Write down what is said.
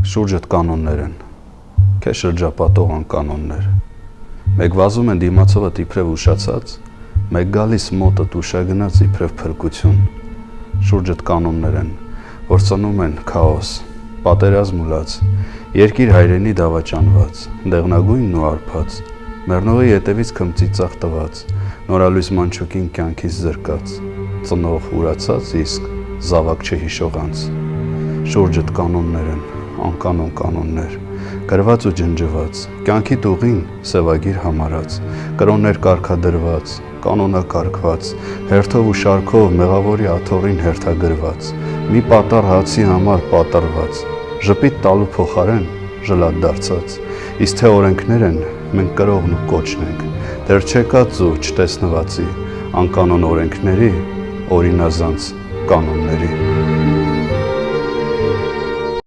Շուրջդ կանոններ են, քեզ շրջապատող անկանոններ։ Մեկ վազում են դիմացողդ իբրև ուշացած, մեկ գալիս մոտդ ուշագնաց իբրև փրկություն։ Շուրջդ կանոններ են, որ ծնում են քաոս, պատերազմ ու լաց, երկիր հայրենի դավաճանված, դեղնագույնն ու արփած, մեռնողի ետևից քմծիծաղ տված, նորալույս մանչուկին կյանքից զրկած, ծնող ուրացած, իսկ զավակ չհիշող անց։ Շուրջդ կանոններ են, անկանոն կանոններ, գրված ու ջնջված, կյանքի տուղին սևագիր համարած, կրոններ կարգադրված, կանոնակարգված, հերթով ու շարքով մեղավորի աթոռին հերթագրված, մի պատառ հացի համար պատռված, ժպիտ տալու փոխարեն ժլատ դարձած, իսկ թե օրենքներ են, մենք կրողն ու կոչն ենք, դեռ չեկած ու չտեսնվածի, անկանոն օրենքների, օրինազանց կանոնների։